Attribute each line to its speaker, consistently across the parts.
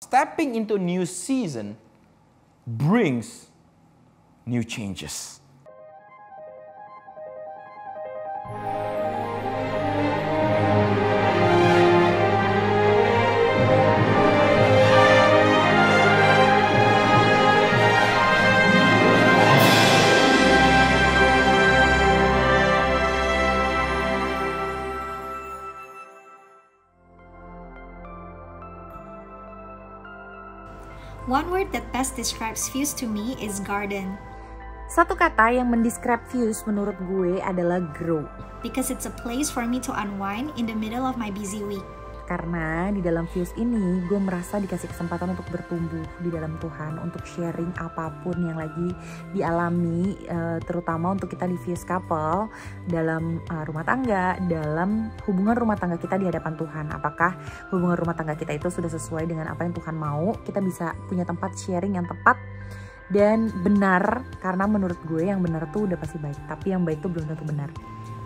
Speaker 1: stepping into a new season brings new changes.
Speaker 2: One word that best describes Fuse to me is garden.
Speaker 3: Satu kata yang mendescribe Fuse menurut gue adalah grow.
Speaker 2: Because it's a place for me to unwind in the middle of my busy week.
Speaker 3: Karena di dalam Fuse ini gue merasa dikasih kesempatan untuk bertumbuh di dalam Tuhan, untuk sharing apapun yang lagi dialami, terutama untuk kita di Fuse couple dalam rumah tangga, dalam hubungan rumah tangga kita di hadapan Tuhan. Apakah hubungan rumah tangga kita itu sudah sesuai dengan apa yang Tuhan mau? Kita bisa punya tempat sharing yang tepat dan benar, karena menurut gue yang benar tuh udah pasti baik, tapi yang baik tuh belum tentu benar.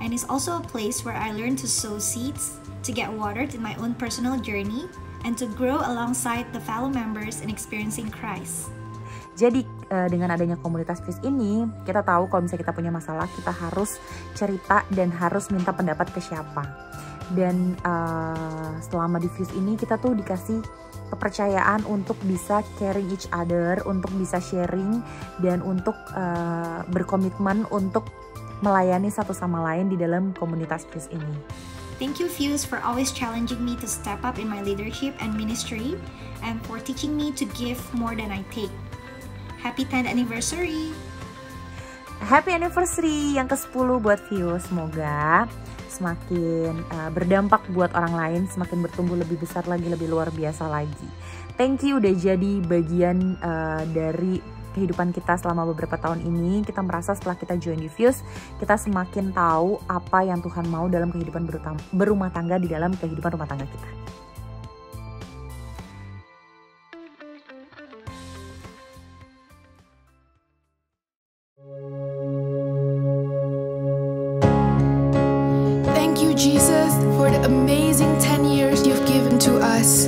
Speaker 2: And it's also a place where I learn to sow seeds, to get watered in my own personal journey, and to grow alongside the fellow members in experiencing Christ.
Speaker 3: Jadi dengan adanya komunitas Fuse ini, kita tahu kalau misalnya kita punya masalah, kita harus cerita dan harus minta pendapat ke siapa. Dan selama di Fuse ini kita tuh dikasih kepercayaan untuk bisa caring each other, untuk bisa sharing, dan untuk berkomitmen untuk melayani satu sama lain di dalam komunitas Fuse ini.
Speaker 2: Thank you Fuse for always challenging me to step up in my leadership and ministry, and for teaching me to give more than I take. Happy 10th anniversary!
Speaker 3: Happy anniversary yang ke-10 buat Fuse. Semoga semakin berdampak buat orang lain, semakin bertumbuh lebih besar lagi, lebih luar biasa lagi. Thank you udah jadi bagian dari kehidupan kita selama beberapa tahun ini. Kita merasa setelah kita join di Fuse, kita semakin tahu apa yang Tuhan mau dalam kehidupan berumah tangga, di dalam kehidupan rumah tangga kita.
Speaker 4: Thank you, Jesus, for the amazing 10 years you've given to us.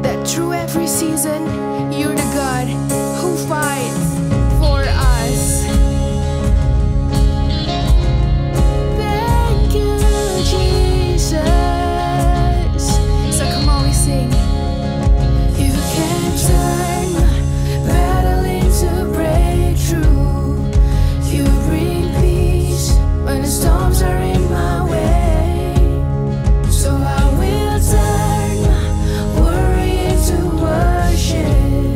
Speaker 4: That through every season, you're the God who fights for us. Thank you, Jesus. So come on, we sing. You can turn my battle into breakthrough. You bring peace when the storms are in my way. So I will turn my worry into worship.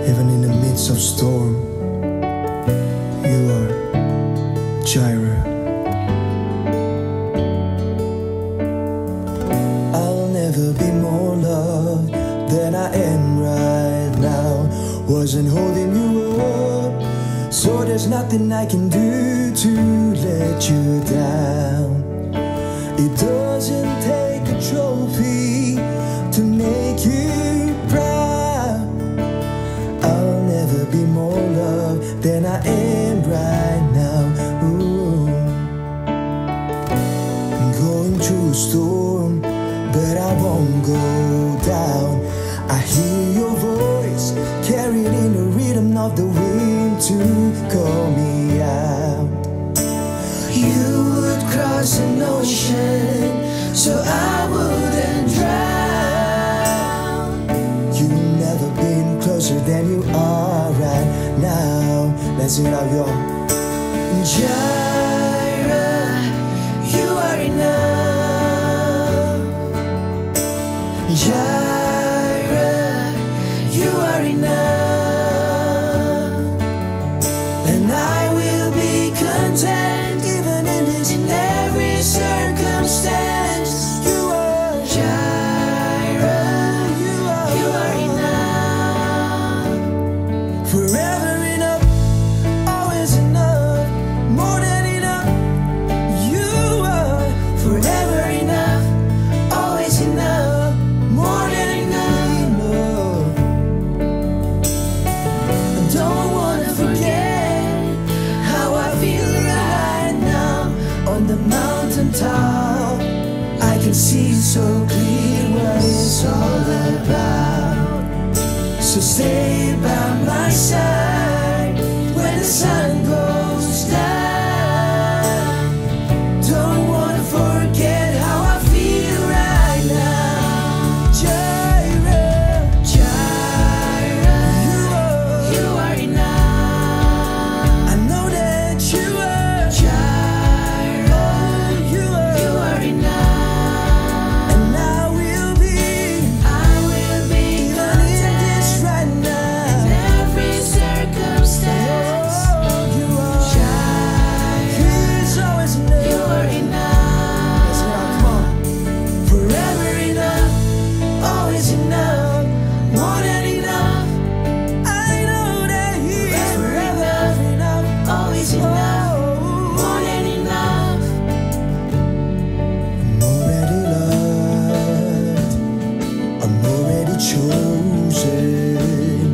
Speaker 5: even in the midst of storm. You are Jireh. I'll never be more loved than I am right now. Wasn't holding you up, so there's nothing I can do to let you down. It doesn't take a trophy to make you proud. I'll never be more loved than I am right now. Ooh. I'm going through a storm, but I won't go down. I hear your voice carried in the rhythm of the wind to call me out. You would cross an ocean so I wouldn't drown. You've never been closer than you are right now. Let's sing it out, y'all. Jireh, you are enough. Jireh, you are enough. And I will be content even in every circumstance. You are Jireh, you are enough. Forever enough, always enough, more than enough. You are forever enough, always enough, more than enough. I don't wanna forget how I feel right now on the mountaintop. I can see so clear what it's all about. So stay by my side when the sun goes down. Don't wanna forget how I feel right now. Jireh, Jireh, you are enough. I know that you are Jireh, you are enough. And I will be content right now in every circumstance. You are Jireh, He's always enough. You are enough. Let's get out, come on. Forever enough, always enough, more than enough. I know that He is forever enough, always enough, more than enough. I'm already loved, I'm already chosen.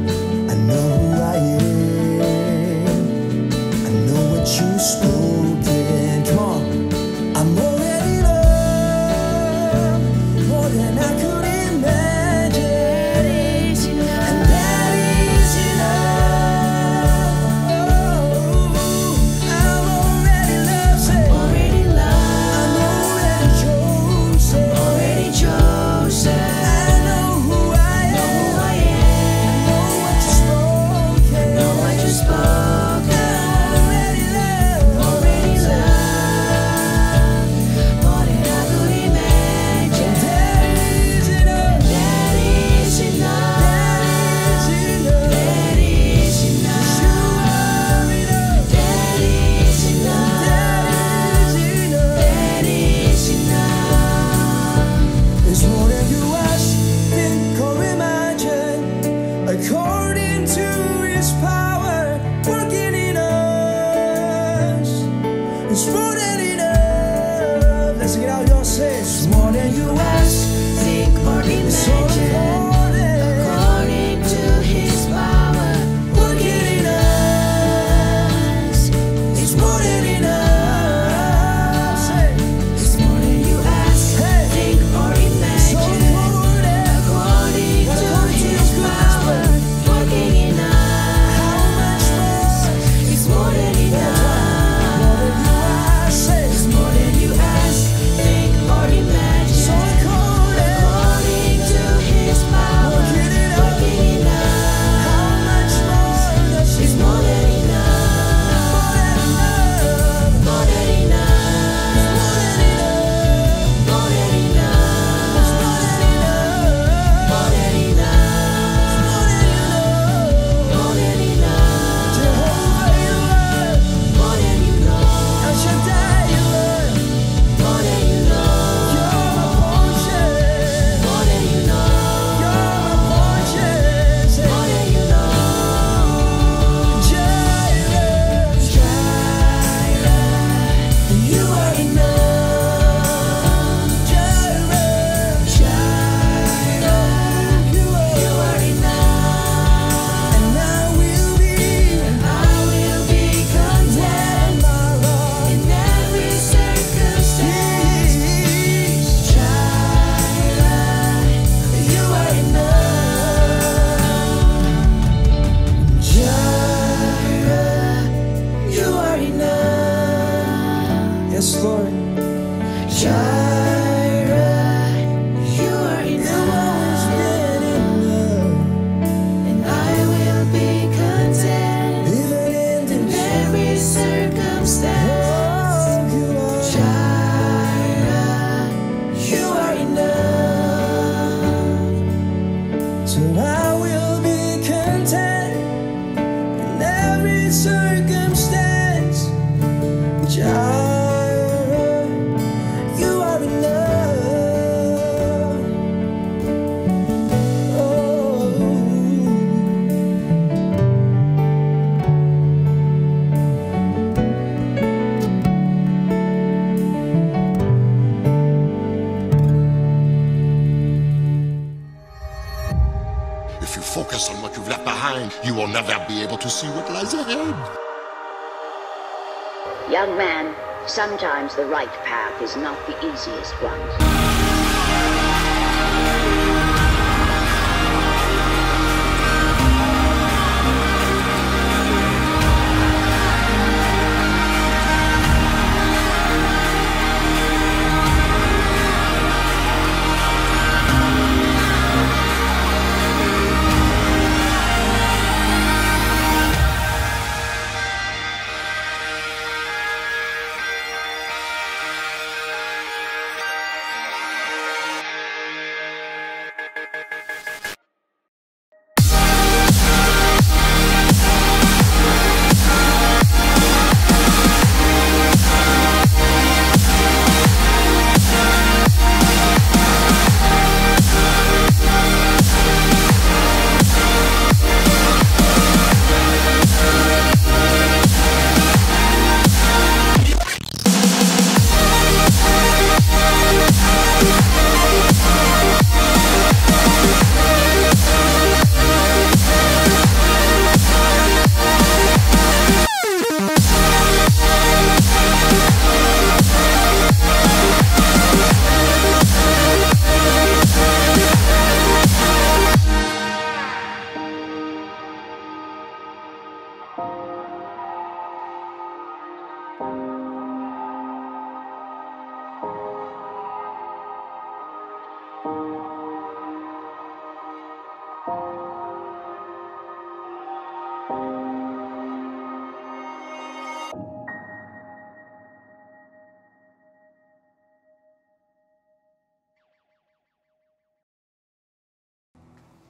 Speaker 5: I know who I am, I know what you've spoken. Come on. I'm already loved, more than I could imagine. And that is enough. Oh, I'm already loved, say. I'm already chosen. I know who I am. I know what you've spoken. I'm already loved. More than I could imagine. That is enough. That is enough. That is enough. You are enough. That is enough. That is enough. It's more than you ask, think, or imagine. According to His power working in us. It's more than enough. Let's get out, y'all say. It's more than you ask, think, or imagine. According to His power working in us. It's more than enough. Say. It's more than you ask, think, or imagine. According to His power working in us.
Speaker 6: never be able to see what lies ahead.
Speaker 7: Young man, sometimes the right path is not the easiest one.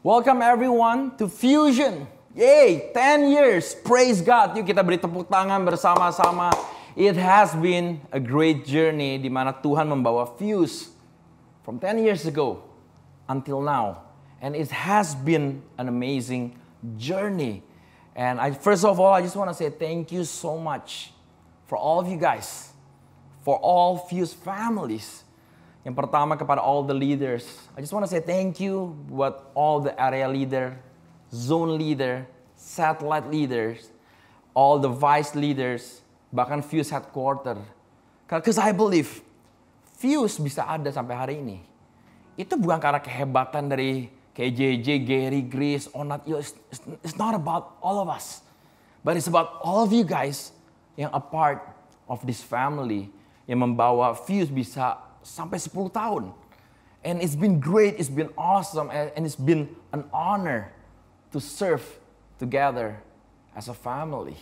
Speaker 1: Welcome everyone to Fusion. Yay, 10 years. Praise God. Yuk kita beri tepuk tangan bersama-sama. It has been a great journey di mana Tuhan membawa Fuse from 10 years ago until now. And it has been an amazing journey. And first of all, I just want to say thank you so much for all of you guys, for all Fuse families. Yang pertama kepada all the leaders. I just want to say thank you buat all the area leader, zone leader, satellite leaders, all the vice leaders, bahkan Fuse headquarter. Because I believe Fuse bisa ada sampai hari ini. Itu bukan karena kehebatan dari KJJ, Gary, Grace, Onat. It's not about all of us. But it's about all of you guys yang a part of this family yang membawa Fuse bisa sampai 10 tahun. And it's been great, it's been awesome, and it's been an honor to serve together as a family.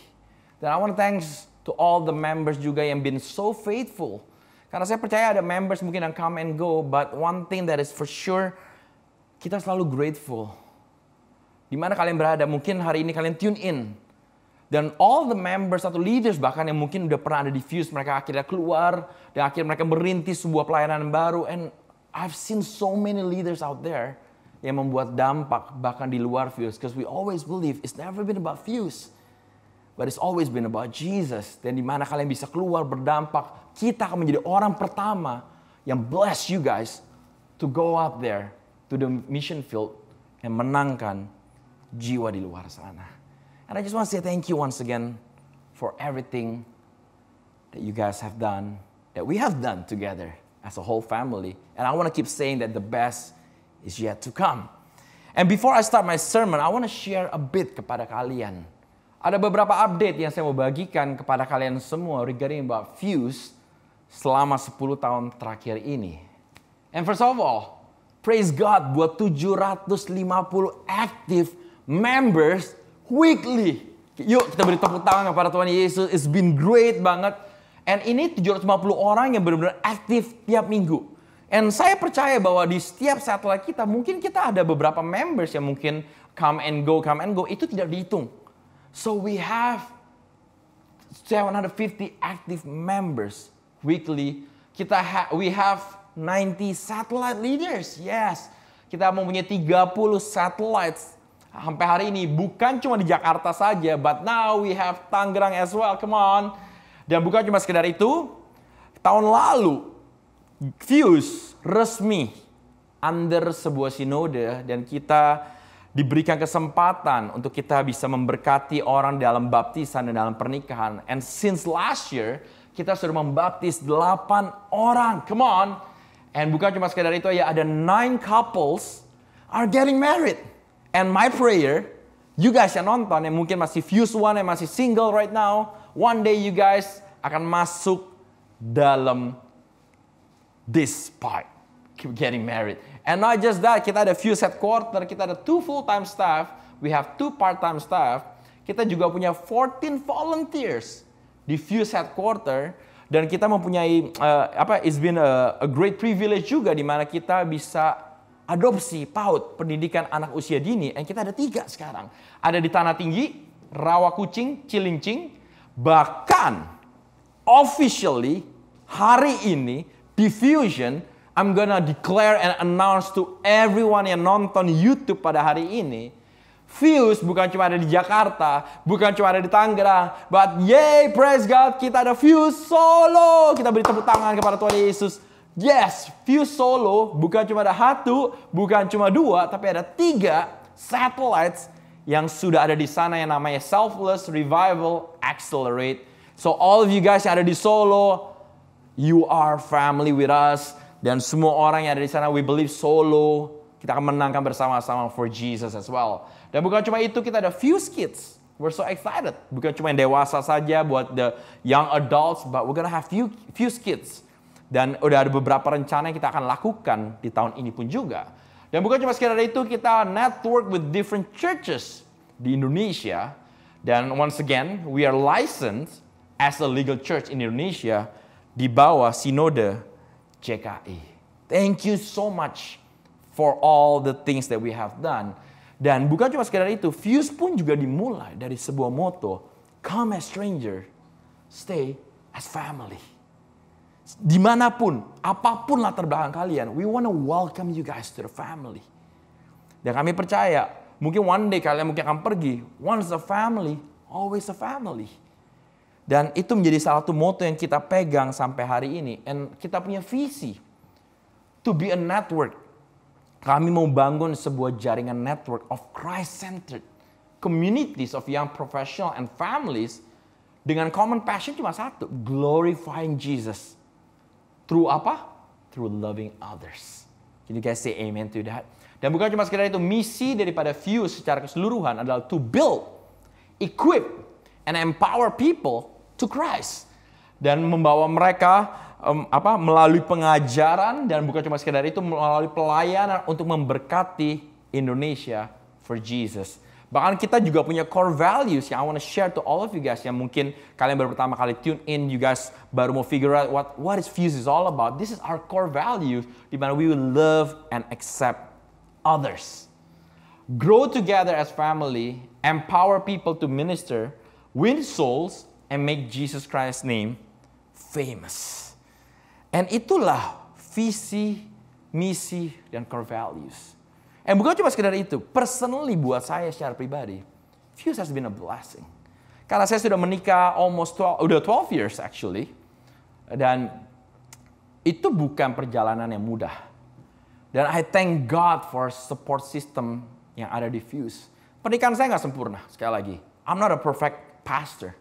Speaker 1: Dan I want to thanks to all the members juga yang been so faithful. Karena saya percaya ada members mungkin yang come and go, but one thing that is for sure, kita selalu grateful. Di mana kalian berada, mungkin hari ini kalian tune in. Dan all the members atau leaders bahkan yang mungkin udah pernah ada di Fuse, mereka akhirnya keluar dan akhirnya mereka merintis sebuah pelayanan baru. And I've seen so many leaders out there yang membuat dampak bahkan di luar Fuse. Because we always believe it's never been about Fuse, but it's always been about Jesus. Dan di mana kalian bisa keluar berdampak, kita akan menjadi orang pertama yang bless you guys to go out there to the mission field and menangkan jiwa di luar sana. And I just want to say thank you once again for everything that you guys have done, that we have done together as a whole family. And I want to keep saying that the best is yet to come. And before I start my sermon, I want to share a bit kepada kalian. Ada beberapa update yang saya mau bagikan kepada kalian semua regarding about Fuse selama 10 tahun terakhir ini. And first of all, praise God buat 750 active members weekly. Yuk kita beri tepuk tangan kepada Tuhan Yesus. It's been great banget. And ini 750 orang yang benar-benar aktif tiap minggu. And saya percaya bahwa di setiap satellite kita, mungkin kita ada beberapa members yang mungkin come and go. Itu tidak dihitung. So we have 750 active members weekly. We have 90 satellite leaders. Yes. Kita mempunyai 30 satellites. Sampai hari ini bukan cuma di Jakarta saja, but now we have Tangerang as well, come on. Dan bukan cuma sekedar itu, tahun lalu Fuse resmi under sebuah sinode dan kita diberikan kesempatan untuk kita bisa memberkati orang dalam baptisan dan dalam pernikahan. And since last year, kita sudah membaptis 8 orang. Come on. And bukan cuma sekedar itu ya, ada 9 couples are getting married. And my prayer, you guys yang nonton, yang mungkin masih Fuse One, yang masih single right now, one day you guys akan masuk dalam this part, keep getting married. And not just that, kita ada Fuse headquarter, kita ada 2 full-time staff, we have 2 part-time staff, kita juga punya 14 volunteers di Fuse headquarter, dan kita mempunyai it's been a great privilege juga di mana kita bisa adopsi PAUD, pendidikan anak usia dini, and kita ada 3 sekarang. Ada di Tanah Tinggi, Rawakucing, Cilincing, bahkan officially hari ini di Fusion, I'm gonna declare and announce to everyone yang nonton YouTube pada hari ini, Fuse bukan cuma ada di Jakarta, bukan cuma ada di Tangerang, but yay, praise God, kita ada Fuse Solo. Kita beri tepuk tangan kepada Tuhan Yesus. Yes, Fuse Solo bukan cuma ada 1, bukan cuma 2, tapi ada 3 satellites yang sudah ada di sana yang namanya Selfless Revival Accelerate. So all of you guys yang ada di Solo, you are family with us. Dan semua orang yang ada di sana, we believe Solo, kita akan menangkan bersama-sama for Jesus as well. Dan bukan cuma itu, kita ada Fuse Kids. We're so excited. Bukan cuma yang dewasa saja buat the young adults, but we're gonna have Fuse Kids. Dan udah ada beberapa rencana yang kita akan lakukan di tahun ini pun juga. Dan bukan cuma sekedar itu, kita network with different churches di Indonesia. Dan once again, we are licensed as a legal church in Indonesia di bawah Sinode JKI. Thank you so much for all the things that we have done. Dan bukan cuma sekedar itu, Fuse pun juga dimulai dari sebuah motto, come as stranger, stay as family. Dimanapun, apapun latar belakang kalian, we want to welcome you guys to the family. Dan kami percaya, mungkin one day kalian mungkin akan pergi, once a family, always a family. Dan itu menjadi salah satu motto yang kita pegang sampai hari ini. And kita punya visi to be a network. Kami mau bangun sebuah jaringan network of Christ-centered communities of young professional and families dengan common passion cuma satu, glorifying Jesus. Through apa? Through loving others. Can you guys say amen to that? Dan bukan cuma sekedar itu, misi daripada Fuse secara keseluruhan adalah to build, equip, and empower people to Christ. Dan membawa mereka melalui pengajaran, dan bukan cuma sekedar itu, melalui pelayanan untuk memberkati Indonesia for Jesus. Bahkan kita juga punya core values yang I want to share to all of you guys, yang mungkin kalian baru pertama kali tune in, you guys baru mau figure out what is Fuse is all about. This is our core values, di mana we will love and accept others. Grow together as family, empower people to minister, win souls, and make Jesus Christ's name famous. And itulah visi, misi, dan core values. And bukan cuma sekedar itu, personally buat saya secara pribadi, Fuse has been a blessing. Karena saya sudah menikah udah 12 years actually. Dan itu bukan perjalanan yang mudah. Dan I thank God for support system yang ada di Fuse. Pernikahan saya nggak sempurna, sekali lagi. I'm not a perfect pastor.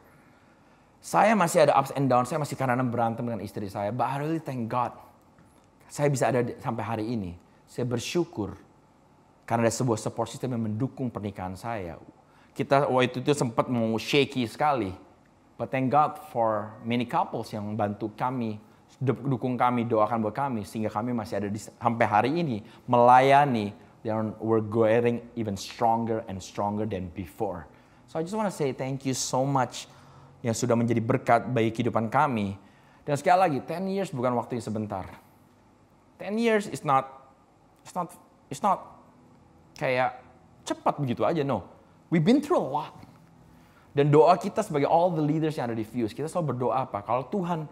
Speaker 1: Saya masih ada ups and downs, saya masih kadang-kadang berantem dengan istri saya. But I really thank God. Saya bisa ada sampai hari ini. Saya bersyukur karena ada sebuah support system yang mendukung pernikahan saya. Kita waktu itu sempat mau shaky sekali. But thank God for many couples yang bantu kami, dukung kami, doakan buat kami. Sehingga kami masih ada sampai hari ini melayani. Dan we're going even stronger and stronger than before. So I just want to say thank you so much yang sudah menjadi berkat bagi kehidupan kami. Dan sekali lagi, 10 years bukan waktu yang sebentar. 10 years is not kayak cepat begitu aja, no. We've been through a lot. Dan doa kita sebagai all the leaders yang ada di Fuse, kita selalu berdoa apa? Kalau Tuhan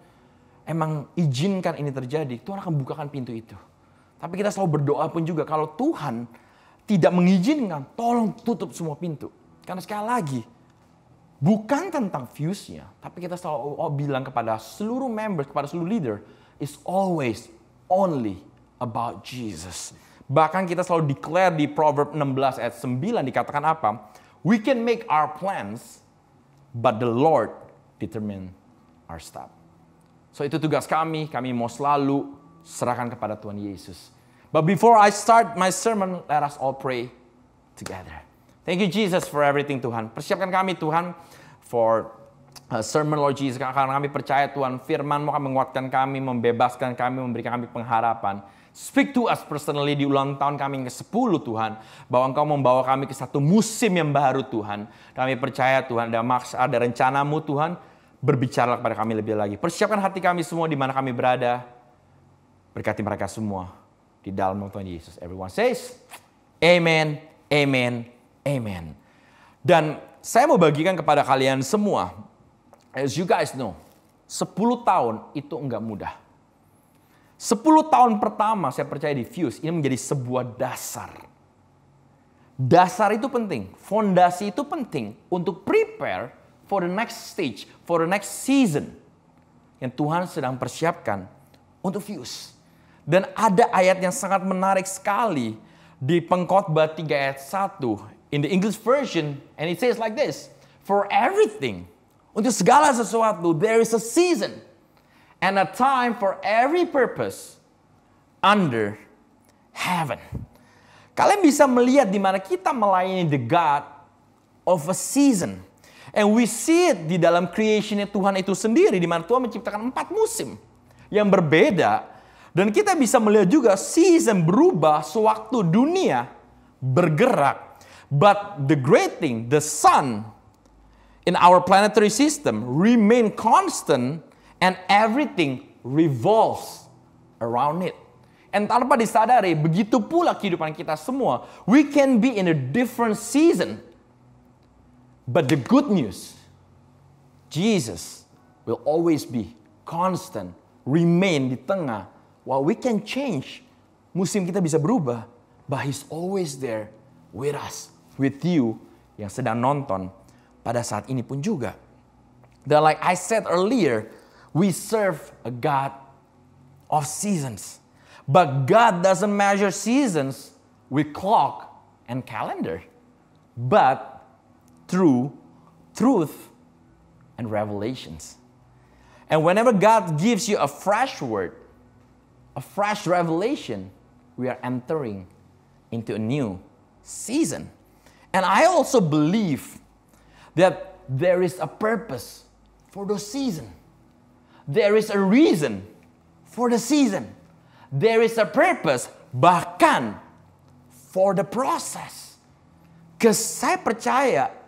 Speaker 1: emang izinkan ini terjadi, Tuhan akan bukakan pintu itu. Tapi kita selalu berdoa pun juga, kalau Tuhan tidak mengizinkan, tolong tutup semua pintu. Karena sekali lagi, bukan tentang Fuse-nya, tapi kita selalu bilang kepada seluruh members, kepada seluruh leader, is always only about Jesus. Bahkan kita selalu declare di Proverb 16 ayat 9 dikatakan apa? We can make our plans, but the Lord determine our step. So itu tugas kami mau selalu serahkan kepada Tuhan Yesus. But before I start my sermon, let us all pray together. Thank you Jesus for everything Tuhan. Persiapkan kami Tuhan for sermon Lord Jesus. Karena kami percaya Tuhan firman-Mu akan menguatkan kami, membebaskan kami, memberikan kami pengharapan. Speak to us personally di ulang tahun kami ke-10 Tuhan. Bahwa Engkau membawa kami ke satu musim yang baru Tuhan. Kami percaya Tuhan ada maksud, ada rencana-Mu Tuhan. Berbicara kepada kami lebih lagi. Persiapkan hati kami semua di mana kami berada. Berkati mereka semua di dalam nama Tuhan Yesus. Everyone says, Amen, Amen, Amen. Dan saya mau bagikan kepada kalian semua. As you guys know, 10 tahun itu enggak mudah. 10 tahun pertama saya percaya di Fuse ini menjadi sebuah dasar. Dasar itu penting, fondasi itu penting untuk prepare for the next stage, for the next season yang Tuhan sedang persiapkan untuk Fuse. Dan ada ayat yang sangat menarik sekali di Pengkhotbah 3 ayat 1 in the English version, and it says like this, for everything, untuk segala sesuatu, there is a season and a time for every purpose under heaven. Kalian bisa melihat di mana kita melayani the God of a season. And we see it di dalam creationnya Tuhan itu sendiri, di mana Tuhan menciptakan 4 musim yang berbeda. Dan kita bisa melihat juga season berubah sewaktu dunia bergerak. But the great thing, the sun in our planetary system remain constant and everything revolves around it. And tanpa disadari, begitu pula kehidupan kita semua. We can be in a different season. But the good news, Jesus will always be constant, remain di tengah. While we can change, musim kita bisa berubah, but He's always there with us, with you yang sedang nonton pada saat ini pun juga. Dan like I said earlier, we serve a God of seasons. But God doesn't measure seasons with clock and calendar, but through truth and revelations. And whenever God gives you a fresh word, a fresh revelation, we are entering into a new season. And I also believe that there is a purpose for the season. There is a reason for the season. There is a purpose bahkan for the process. Because saya percaya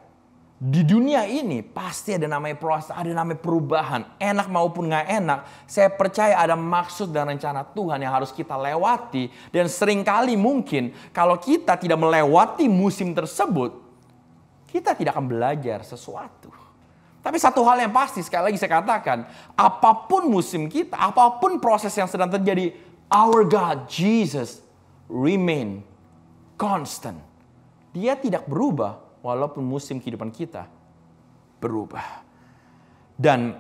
Speaker 1: di dunia ini pasti ada namanya proses, ada namanya perubahan. Enak maupun gak enak, saya percaya ada maksud dan rencana Tuhan yang harus kita lewati. Dan seringkali mungkin kalau kita tidak melewati musim tersebut, kita tidak akan belajar sesuatu. Tapi satu hal yang pasti, sekali lagi saya katakan, apapun musim kita, apapun proses yang sedang terjadi, our God, Jesus, remain constant. Dia tidak berubah walaupun musim kehidupan kita berubah. Dan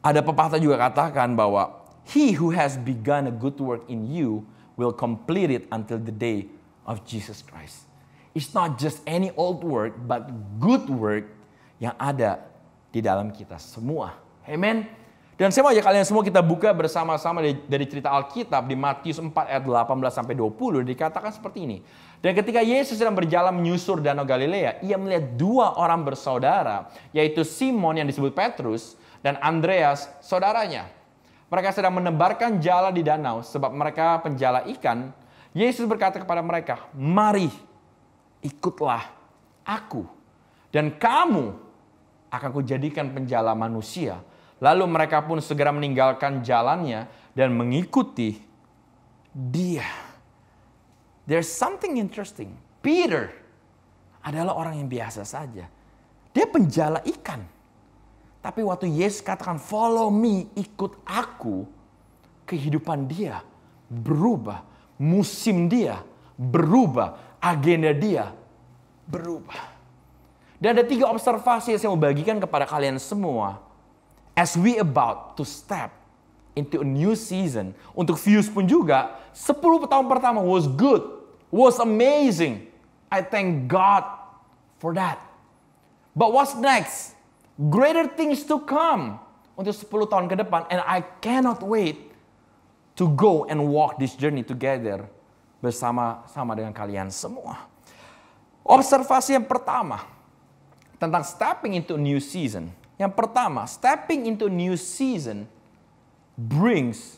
Speaker 1: ada pepatah juga katakan bahwa He who has begun a good work in you will complete it until the day of Jesus Christ. It's not just any old work, but good work yang ada di dalam kita semua. Amen. Dan saya mau ajak kalian semua kita buka bersama-sama dari cerita Alkitab di Matius 4 ayat 18-20 dikatakan seperti ini. Dan ketika Yesus sedang berjalan menyusur Danau Galilea, ia melihat 2 orang bersaudara, yaitu Simon yang disebut Petrus dan Andreas saudaranya. Mereka sedang menebarkan jala di danau sebab mereka penjala ikan. Yesus berkata kepada mereka, "Mari, ikutlah aku, dan kamu akan kujadikan penjala manusia." Lalu mereka pun segera meninggalkan jalannya dan mengikuti Dia. There's something interesting. Peter adalah orang yang biasa saja. Dia penjala ikan. Tapi waktu Yesus katakan, "Follow me, ikut aku," kehidupan dia berubah. Musim dia berubah. Agenda dia berubah. Dan ada 3 observasi yang saya mau bagikan kepada kalian semua. As we about to step into a new season. Untuk Fuse pun juga, 10 tahun pertama was good, was amazing. I thank God for that. But what's next? Greater things to come untuk 10 tahun ke depan. And I cannot wait to go and walk this journey together bersama-sama dengan kalian semua. Observasi yang pertama tentang stepping into a new season. Yang pertama, stepping into a new season brings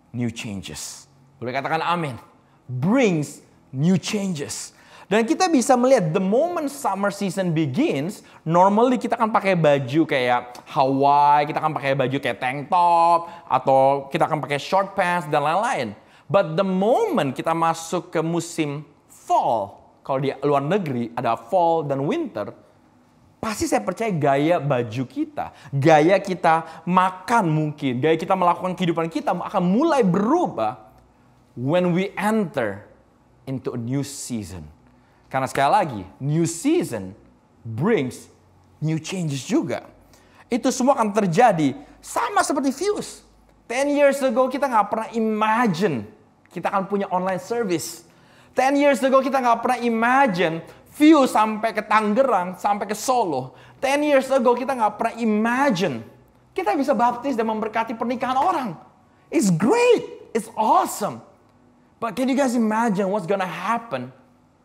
Speaker 1: new changes. Boleh katakan amin. Brings new changes. Dan kita bisa melihat the moment summer season begins, normally kita akan pakai baju kayak Hawaii, kita akan pakai baju kayak tank top, atau kita akan pakai short pants dan lain-lain. But the moment kita masuk ke musim fall, kalau di luar negeri ada fall dan winter, pasti saya percaya gaya baju kita, gaya kita makan mungkin, gaya kita melakukan kehidupan kita akan mulai berubah when we enter into a new season. Karena sekali lagi, new season brings new changes juga. Itu semua akan terjadi sama seperti Fuse. 10 years ago kita nggak pernah imagine kita akan punya online service. 10 years ago kita nggak pernah imagine Fuse sampai ke Tangerang, sampai ke Solo. 10 years ago kita nggak pernah imagine kita bisa baptis dan memberkati pernikahan orang. It's great, it's awesome. But can you guys imagine what's gonna happen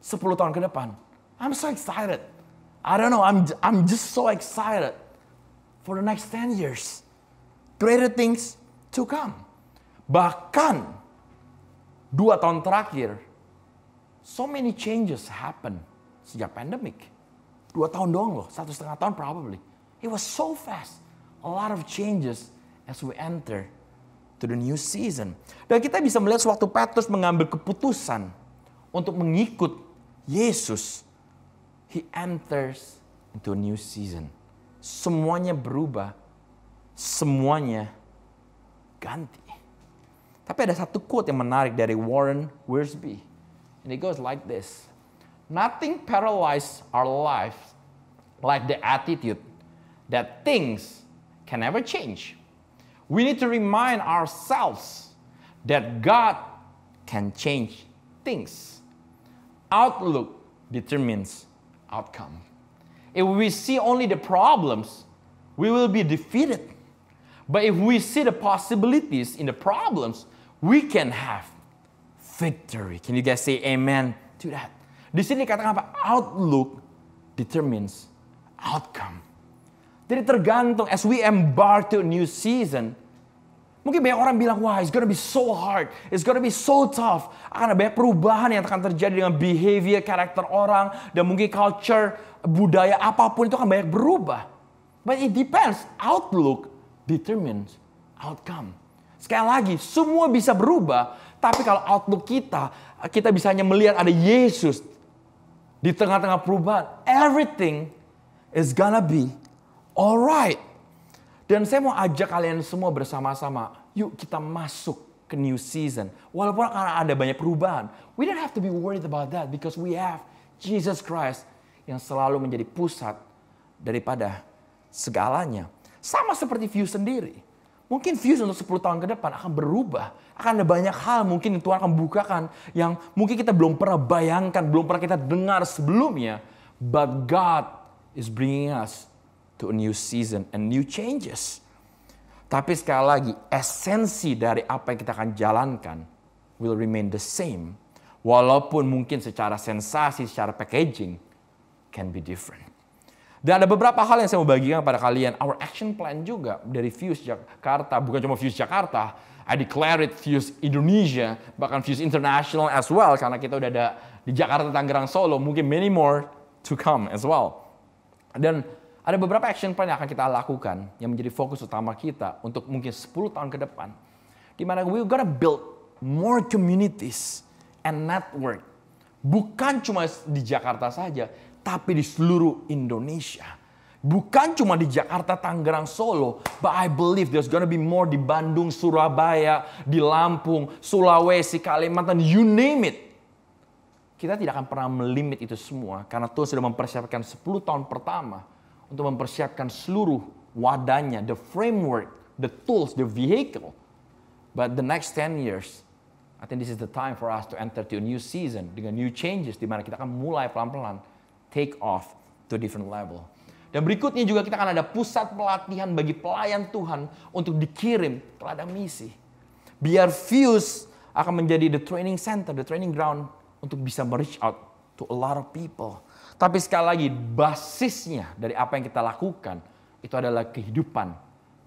Speaker 1: 10 tahun ke depan? I'm so excited. I don't know, I'm just so excited for the next 10 years. Greater things to come. Bahkan 2 tahun terakhir, so many changes happen sejak pandemic. 2 tahun doang loh, 1,5 tahun probably. It was so fast. A lot of changes as we enter to the new season. Dan kita bisa melihat sewaktu Petrus mengambil keputusan untuk mengikut Yesus, he enters into a new season. Semuanya berubah, semuanya ganti. Tapi ada satu quote yang menarik dari Warren Wiersbe. And it goes like this. Nothing paralyzes our lives like the attitude that things can never change. We need to remind ourselves that God can change things. Outlook determines outcome. If we see only the problems, we will be defeated. But if we see the possibilities in the problems, we can have victory. Can you guys say amen to that? Di sini katakan apa? Outlook determines outcome. Jadi tergantung as we embark to a new season, mungkin banyak orang bilang, wah, it's gonna be so hard, it's gonna be so tough. Akan ada banyak perubahan yang akan terjadi dengan behavior, karakter orang, dan mungkin culture, budaya, apapun itu akan banyak berubah. But it depends. Outlook determines outcome. Sekali lagi, semua bisa berubah, tapi kalau outlook kita bisa hanya melihat ada Yesus di tengah-tengah perubahan. Everything is gonna be alright. Dan saya mau ajak kalian semua bersama-sama, yuk kita masuk ke new season. Walaupun akan ada banyak perubahan, we don't have to be worried about that because we have Jesus Christ yang selalu menjadi pusat daripada segalanya. Sama seperti Fuse sendiri. Mungkin Fuse untuk 10 tahun ke depan akan berubah. Akan ada banyak hal mungkin yang Tuhan akan bukakan yang mungkin kita belum pernah bayangkan, belum pernah kita dengar sebelumnya. But God is bringing us to a new season and new changes. Tapi sekali lagi, esensi dari apa yang kita akan jalankan will remain the same. Walaupun mungkin secara sensasi, secara packaging can be different. Dan ada beberapa hal yang saya mau bagikan kepada kalian. Our action plan juga dari Fuse Jakarta, bukan cuma Fuse Jakarta. I declare it Fuse Indonesia, bahkan Fuse International as well. Karena kita udah ada di Jakarta, Tangerang, Solo. Mungkin many more to come as well. Dan ada beberapa action plan yang akan kita lakukan yang menjadi fokus utama kita untuk mungkin 10 tahun ke depan. Di mana we're gonna build more communities and network. Bukan cuma di Jakarta saja, tapi di seluruh Indonesia. Bukan cuma di Jakarta, Tangerang, Solo, but I believe there's gonna be more di Bandung, Surabaya, di Lampung, Sulawesi, Kalimantan, you name it. Kita tidak akan pernah melimit itu semua karena Tuhan sudah mempersiapkan 10 tahun pertama untuk mempersiapkan seluruh wadahnya, the framework the tools, the vehicle. But the next 10 years, I think this is the time for us to enter to a new season dengan new changes di mana kita akan mulai pelan-pelan take off to a different level. Dan berikutnya juga kita akan ada pusat pelatihan bagi pelayan Tuhan untuk dikirim ke ladang misi. Biar Fuse akan menjadi the training center, the training ground untuk bisa reach out to a lot of people. Tapi sekali lagi basisnya dari apa yang kita lakukan itu adalah kehidupan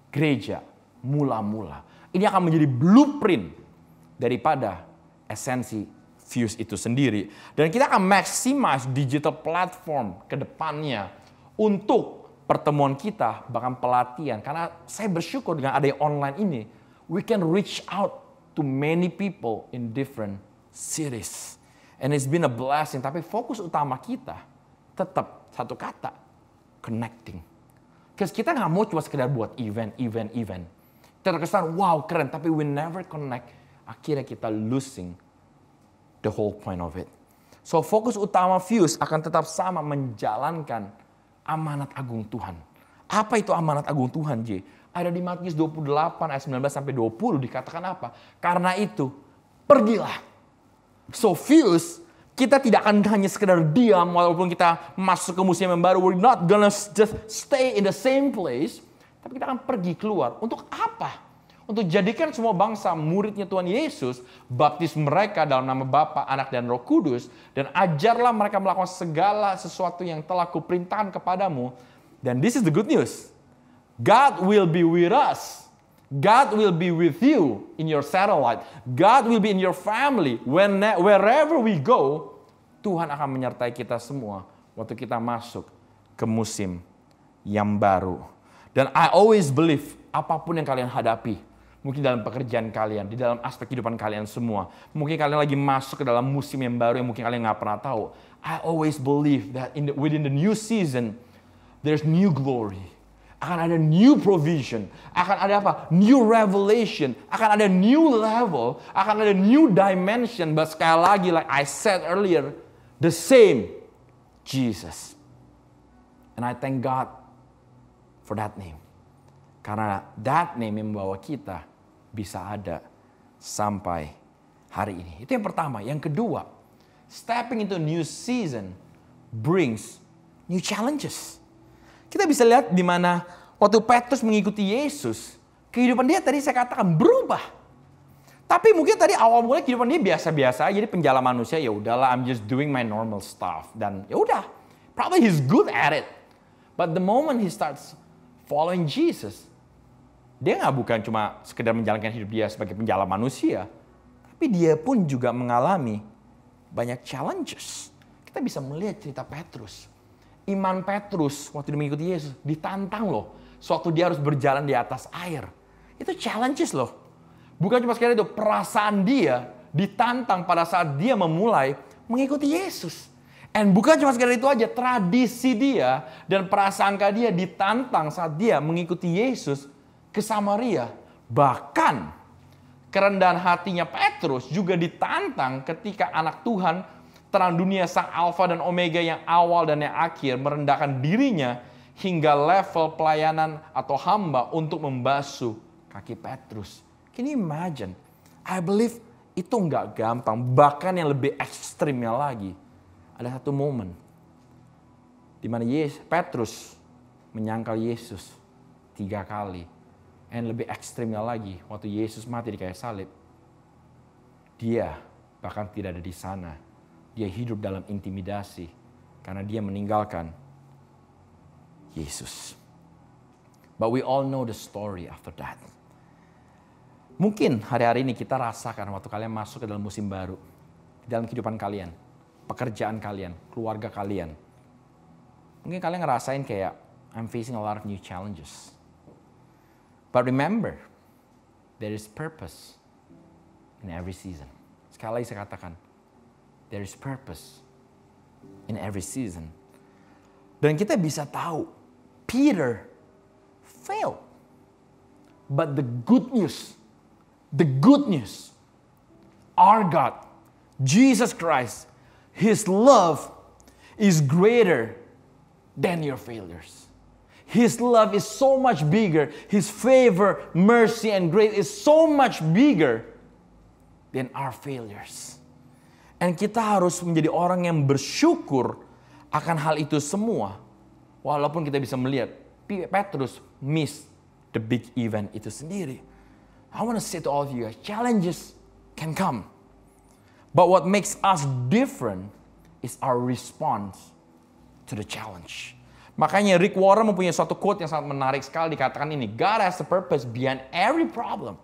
Speaker 1: gereja mula-mula. Ini akan menjadi blueprint daripada esensi Fuse itu sendiri. Dan kita akan maximize digital platform ke depannya untuk pertemuan kita, bahkan pelatihan. Karena saya bersyukur dengan adanya online ini, we can reach out to many people in different cities. And it's been a blessing. Tapi fokus utama kita tetap satu kata, connecting. Because kita nggak mau cuma sekedar buat event. Terkesan wow keren, tapi we never connect. Akhirnya kita losing the whole point of it. So fokus utama Fuse akan tetap sama menjalankan amanat agung Tuhan. Apa itu amanat agung Tuhan, J? Ada di Matius 28 ayat 19 sampai 20 dikatakan apa? Karena itu, pergilah. So Fuse, kita tidak akan hanya sekedar diam walaupun kita masuk ke musim yang baru. We're not gonna just stay in the same place. Tapi kita akan pergi keluar. Untuk apa? Untuk jadikan semua bangsa muridnya Tuhan Yesus, baptis mereka dalam nama Bapa, Anak, dan Roh Kudus, dan ajarlah mereka melakukan segala sesuatu yang telah kuperintahkan kepadamu. Dan this is the good news. God will be with us. God will be with you in your satellite. God will be in your family. Wherever we go, Tuhan akan menyertai kita semua waktu kita masuk ke musim yang baru. Dan I always believe apapun yang kalian hadapi, mungkin dalam pekerjaan kalian, di dalam aspek kehidupan kalian semua. Mungkin kalian lagi masuk ke dalam musim yang baru yang mungkin kalian nggak pernah tahu. I always believe that within the new season, there's new glory. Akan ada new provision. Akan ada apa? New revelation. Akan ada new level. Akan ada new dimension. But sekali lagi, like I said earlier, the same Jesus. And I thank God for that name. Karena that name yang membawa kita bisa ada sampai hari ini. Itu yang pertama. Yang kedua, stepping into a new season brings new challenges. Kita bisa lihat di mana waktu Petrus mengikuti Yesus, kehidupan dia tadi saya katakan berubah. Tapi mungkin tadi awal mulai kehidupan dia biasa-biasa, jadi penjala manusia, ya udahlah, I'm just doing my normal stuff, dan ya udah, probably he's good at it. But the moment he starts following Jesus, dia bukan cuma sekedar menjalankan hidup dia sebagai penjala manusia, tapi dia pun juga mengalami banyak challenges. Kita bisa melihat cerita Petrus. Iman Petrus waktu dia mengikuti Yesus ditantang loh. Suatu dia harus berjalan di atas air. Itu challenges loh. Bukan cuma sekedar itu, perasaan dia ditantang pada saat dia memulai mengikuti Yesus. And bukan cuma sekedar itu aja, tradisi dia dan prasangka dia ditantang saat dia mengikuti Yesus ke Samaria. Bahkan kerendahan hatinya Petrus juga ditantang ketika anak Tuhan, terang dunia, sang alfa dan omega yang awal dan yang akhir, merendahkan dirinya hingga level pelayanan atau hamba untuk membasuh kaki Petrus. Can you imagine? I believe itu nggak gampang. Bahkan yang lebih ekstrimnya lagi, ada satu momen di mana Petrus menyangkal Yesus 3 kali. Dan lebih ekstrimnya lagi, waktu Yesus mati di kayu salib, dia bahkan tidak ada di sana. Dia hidup dalam intimidasi karena dia meninggalkan Yesus. But we all know the story after that. Mungkin hari-hari ini kita rasakan waktu kalian masuk ke dalam musim baru, dalam kehidupan kalian, pekerjaan kalian, keluarga kalian. Mungkin kalian ngerasain kayak, I'm facing a lot of new challenges. But remember, there is purpose in every season. Sekali lagi saya katakan, there is purpose in every season. Dan kita bisa tahu, Peter failed. But the good news, our God, Jesus Christ, His love is greater than your failures. His love is so much bigger. His favor, mercy, and grace is so much bigger than our failures. And kita harus menjadi orang yang bersyukur akan hal itu semua. Walaupun kita bisa melihat Petrus miss the big event itu sendiri. I want to say to all of you guys, challenges can come. But what makes us different is our response to the challenge. Makanya Rick Warren mempunyai suatu quote yang sangat menarik sekali, dikatakan ini, God has a purpose behind every problem.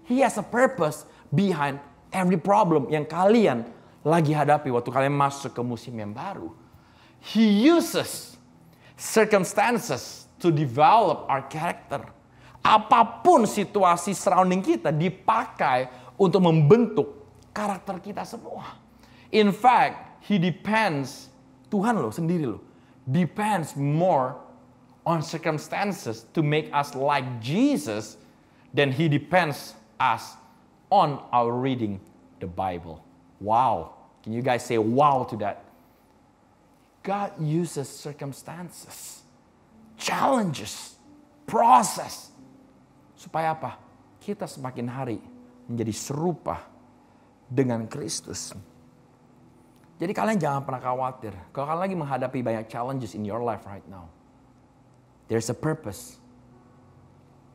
Speaker 1: He has a purpose behind every problem yang kalian lagi hadapi waktu kalian masuk ke musim yang baru. He uses circumstances to develop our character. Apapun situasi surrounding kita dipakai untuk membentuk karakter kita semua. In fact, he depends, Tuhan loh sendiri loh, depends more on circumstances to make us like Jesus than he depends us on our reading the Bible. Wow. Can you guys say wow to that? God uses circumstances, challenges, process. Supaya apa? Kita semakin hari menjadi serupa dengan Kristus. Jadi kalian jangan pernah khawatir. Kalau kalian lagi menghadapi banyak challenges in your life right now. There's a purpose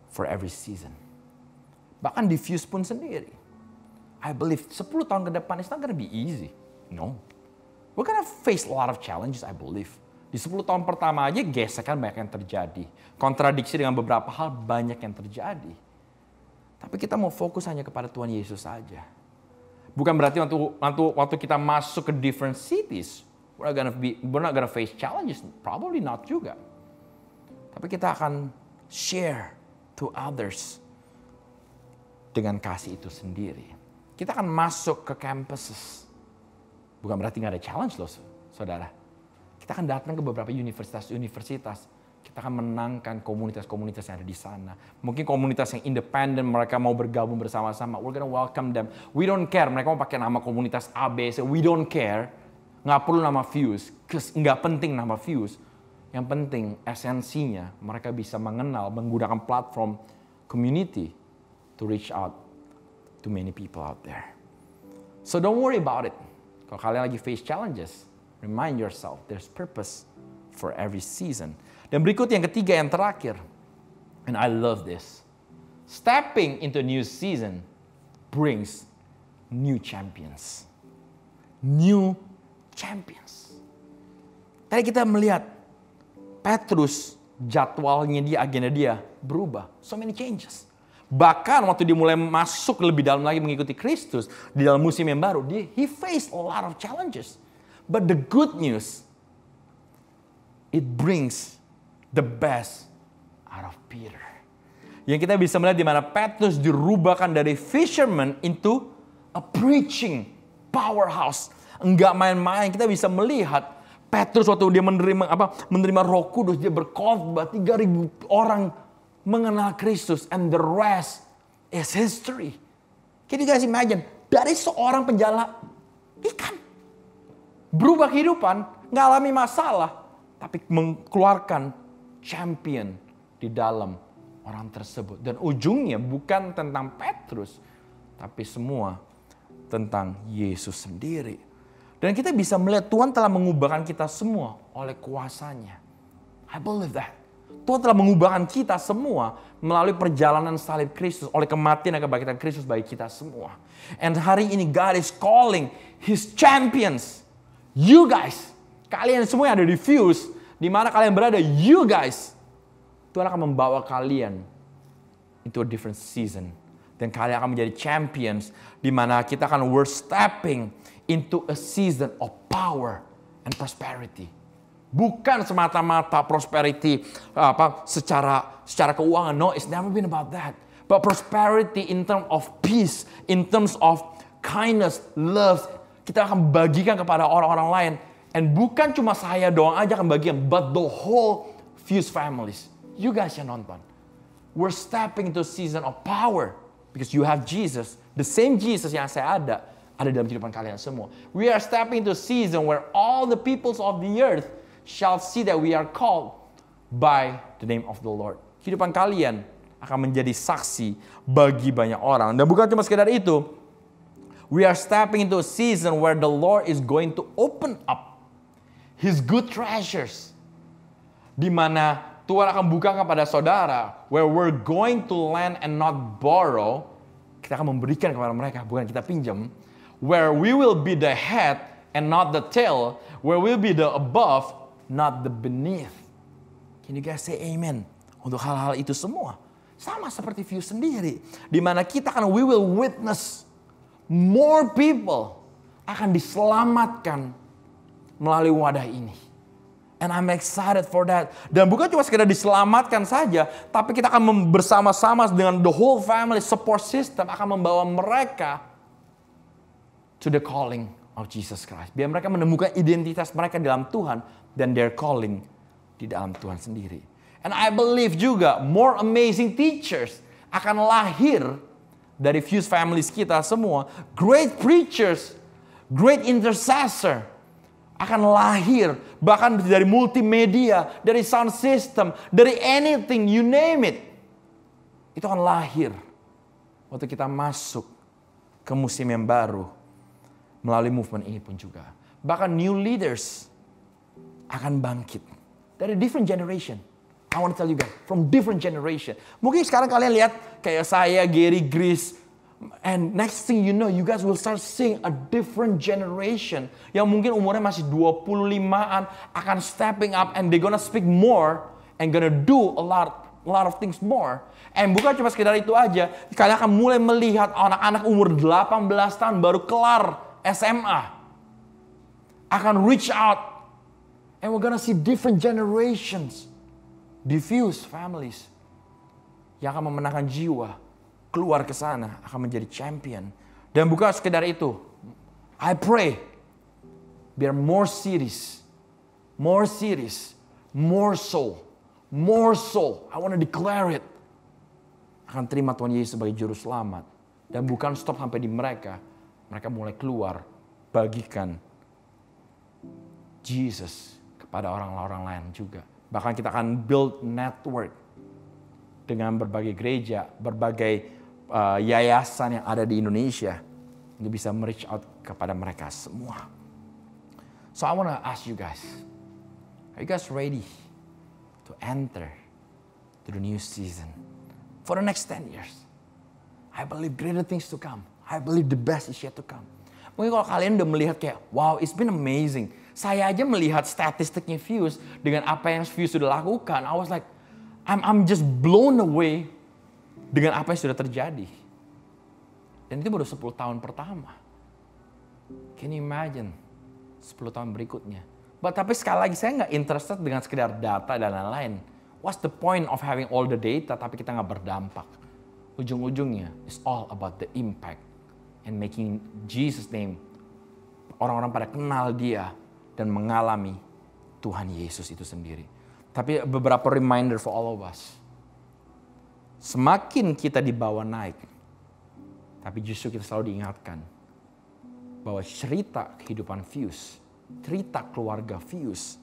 Speaker 1: for every season. Bahkan di Fuse pun sendiri. I believe 10 tahun ke depan it's not gonna be easy. No. We're gonna face a lot of challenges, I believe. Di 10 tahun pertama aja gesekan banyak yang terjadi. Kontradiksi dengan beberapa hal banyak yang terjadi. Tapi kita mau fokus hanya kepada Tuhan Yesus saja. Bukan berarti waktu kita masuk ke different cities, we're not gonna face challenges. Probably not juga. Tapi kita akan share to others dengan kasih itu sendiri. Kita akan masuk ke campuses. Bukan berarti nggak ada challenge loh, saudara. Kita akan datang ke beberapa universitas. Kita akan menangkan komunitas-komunitas yang ada di sana. Mungkin komunitas yang independen, mereka mau bergabung bersama-sama. We're gonna welcome them. We don't care, mereka mau pakai nama komunitas A, B, C. We don't care. Nggak perlu nama Fuse. Nggak penting nama Fuse. Yang penting esensinya mereka bisa mengenal, menggunakan platform community to reach out to many people out there. So don't worry about it. Kalau kalian lagi face challenges, remind yourself there's purpose for every season. Dan berikut yang ketiga, yang terakhir. And I love this. Stepping into a new season brings new champions. New champions. Tadi kita melihat Petrus, jadwalnya dia, agenda dia berubah. So many changes. Bahkan waktu dia mulai masuk lebih dalam lagi mengikuti Kristus di dalam musim yang baru, he faced a lot of challenges. But the good news, it brings the best out of Peter. Yang kita bisa melihat di mana Petrus dirubahkan dari fisherman into a preaching powerhouse. Enggak main-main. Kita bisa melihat Petrus waktu dia menerima Roh Kudus, dia berkhotbah, 3.000 orang mengenal Kristus, and the rest is history. Can you guys imagine? Dari seorang penjala ikan berubah kehidupan, ngalami masalah, tapi mengeluarkan champion di dalam orang tersebut. Dan ujungnya bukan tentang Petrus, tapi semua tentang Yesus sendiri. Dan kita bisa melihat Tuhan telah mengubahkan kita semua oleh kuasanya. I believe that. Tuhan telah mengubahkan kita semua melalui perjalanan salib Kristus, oleh kematian dan kebangkitan Kristus bagi kita semua. And hari ini God is calling His champions. You guys, kalian semua yang ada di Fuse, di mana kalian berada, you guys, Tuhan akan membawa kalian into a different season. Dan kalian akan menjadi champions, di mana kita akan stepping into a season of power and prosperity. Bukan semata-mata prosperity secara keuangan. No, it's never been about that. But prosperity in terms of peace, in terms of kindness, love, kita akan bagikan kepada orang-orang lain. And bukan cuma saya doang aja akan bagikan, but the whole Fuse families. You guys yang nonton. We're stepping into a season of power because you have Jesus, the same Jesus yang saya ada dalam kehidupan kalian semua. We are stepping into a season where all the peoples of the earth shall see that we are called by the name of the Lord. Kehidupan kalian akan menjadi saksi bagi banyak orang. Dan bukan cuma sekedar itu, we are stepping into a season where the Lord is going to open up His good treasures. Di mana Tuhan akan buka kepada saudara, where we're going to lend and not borrow. Kita akan memberikan kepada mereka, bukan kita pinjam. Where we will be the head and not the tail. Where we'll be the above, not the beneath. Can you guys say amen? Untuk hal-hal itu semua. Sama seperti Fuse sendiri. Di mana kita akan, we will witness more people akan diselamatkan melalui wadah ini. And I'm excited for that. Dan bukan cuma sekedar diselamatkan saja, tapi kita akan bersama-sama dengan the whole family support system akan membawa mereka to the calling of Jesus Christ. Biar mereka menemukan identitas mereka dalam Tuhan dan their calling di dalam Tuhan sendiri. And I believe juga more amazing teachers akan lahir dari Fuse families kita semua. Great preachers, great intercessor akan lahir. Bahkan dari multimedia, dari sound system, dari anything, you name it. Itu akan lahir waktu kita masuk ke musim yang baru. Melalui movement ini pun juga. Bahkan new leaders akan bangkit. Dari different generation. I want to tell you guys, from different generation. Mungkin sekarang kalian lihat kayak saya, Gary, Grace. And next thing you know, you guys will start seeing a different generation. Yang mungkin umurnya masih 25-an. Akan stepping up and they're gonna speak more. And gonna do a lot of things more. And bukan cuma sekedar itu aja. Kalian akan mulai melihat anak-anak umur 18 tahun baru kelar SMA. Akan reach out. And we're gonna see different generations. Diffuse families. Yang akan memenangkan jiwa. Keluar ke sana. Akan menjadi champion. Dan bukan sekedar itu. I pray. Biar more series. More series. More soul. More soul. I want to declare it. Akan terima Tuhan Yesus sebagai juru selamat. Dan bukan stop sampai di mereka. Mereka mulai keluar. Bagikan Jesus kepada orang-orang lain juga. Bahkan kita akan build network dengan berbagai gereja, berbagai yayasan yang ada di Indonesia untuk bisa reach out kepada mereka semua. So I want to ask you guys, are you guys ready to enter to the new season for the next 10 years? I believe greater things to come. I believe the best is yet to come. Mungkin kalau kalian udah melihat kayak, wow, it's been amazing. Saya aja melihat statistiknya Fuse dengan apa yang Fuse sudah lakukan. I was like, I'm just blown away dengan apa yang sudah terjadi. Dan itu baru 10 tahun pertama. Can you imagine 10 tahun berikutnya? Tapi sekali lagi saya nggak interested dengan sekedar data dan lain-lain. What's the point of having all the data tapi kita nggak berdampak? Ujung-ujungnya, it's all about the impact and making Jesus' name. Orang-orang pada kenal dia dan mengalami Tuhan Yesus itu sendiri. Tapi beberapa reminder for all of us. Semakin kita dibawa naik, tapi justru kita selalu diingatkan bahwa cerita kehidupan Fuse, cerita keluarga Fuse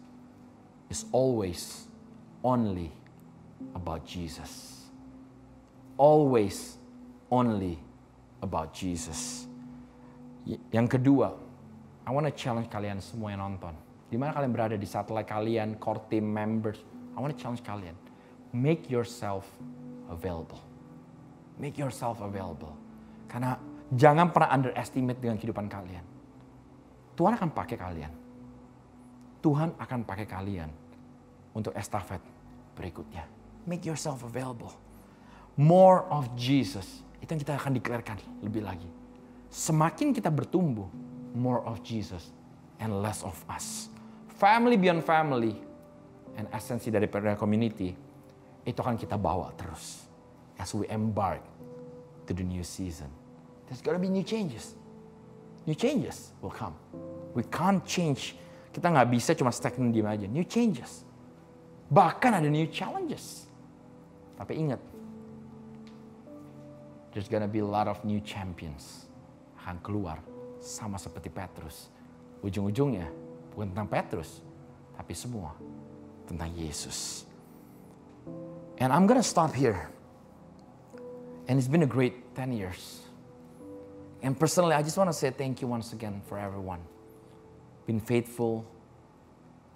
Speaker 1: is always only about Jesus. Always only about Jesus. Yang kedua, I want to challenge kalian semua yang nonton. Di mana kalian berada di satellite kalian, core team members. I want to challenge kalian. Make yourself available. Make yourself available. Karena jangan pernah underestimate dengan kehidupan kalian. Tuhan akan pakai kalian. Tuhan akan pakai kalian untuk estafet berikutnya. Make yourself available. More of Jesus. Itu yang kita akan declarekan lebih lagi. Semakin kita bertumbuh, more of Jesus and less of us. Family beyond family and esensi dari Perda Community itu akan kita bawa terus as we embark to the new season. There's gotta be new changes. New changes will come. We can't change. Kita nggak bisa cuma stagnant diam aja. New changes. Bahkan ada new challenges. Tapi ingat, there's gonna be a lot of new champions akan keluar sama seperti Petrus. Ujung-ujungnya bukan tentang Petrus, tapi semua tentang Yesus. And I'm gonna stop here. And it's been a great 10 years. And personally, I just want to say thank you once again for everyone. Been faithful.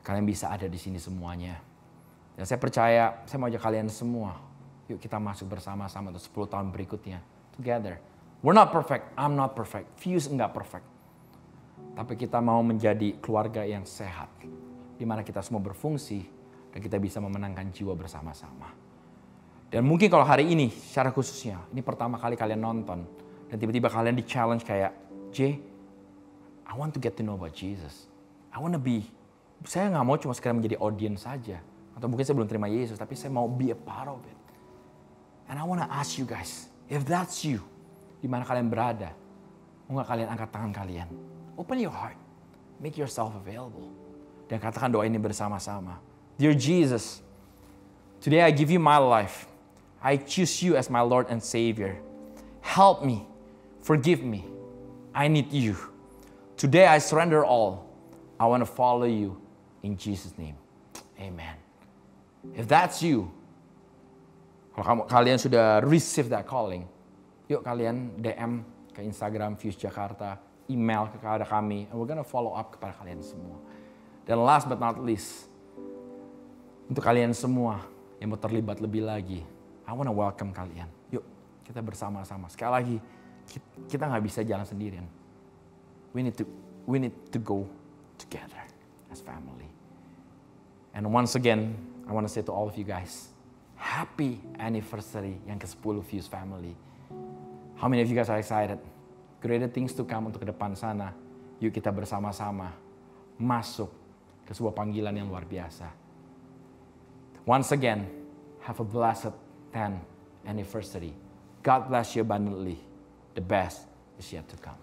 Speaker 1: Kalian bisa ada di sini semuanya. Dan saya percaya, saya mau ajak kalian semua. Yuk kita masuk bersama-sama untuk 10 tahun berikutnya. Together. We're not perfect. I'm not perfect. Fuse enggak perfect. Tapi kita mau menjadi keluarga yang sehat. Di mana kita semua berfungsi. Dan kita bisa memenangkan jiwa bersama-sama. Dan mungkin kalau hari ini, secara khususnya, ini pertama kali kalian nonton. Dan tiba-tiba kalian di-challenge kayak, J, I want to get to know about Jesus. I want to be, saya nggak mau cuma sekedar menjadi audience saja. Atau mungkin saya belum terima Yesus, tapi saya mau be a part of it. And I want to ask you guys, if that's you, di mana kalian berada, mau nggak kalian angkat tangan kalian? Open your heart, make yourself available. Dan katakan doa ini bersama-sama. Dear Jesus, today I give you my life. I choose you as my Lord and Savior. Help me. Forgive me. I need you. Today I surrender all. I want to follow you in Jesus' name. Amen. If that's you, kalau kalian sudah receive that calling, yuk kalian DM ke Instagram Fuse Jakarta, email kepada kami, and we're gonna follow up kepada kalian semua. Dan last but not least, untuk kalian semua yang mau terlibat lebih lagi, I want to welcome kalian. Yuk, kita bersama-sama. Sekali lagi, kita nggak bisa jalan sendirian. We need to go together as family. And once again, I want to say to all of you guys, happy anniversary yang ke-10 Fuse family. How many of you guys are excited? Greater things to come untuk ke depan sana. Yuk kita bersama-sama masuk ke sebuah panggilan yang luar biasa. Once again, have a blessed 10th anniversary. God bless you abundantly. The best is yet to come.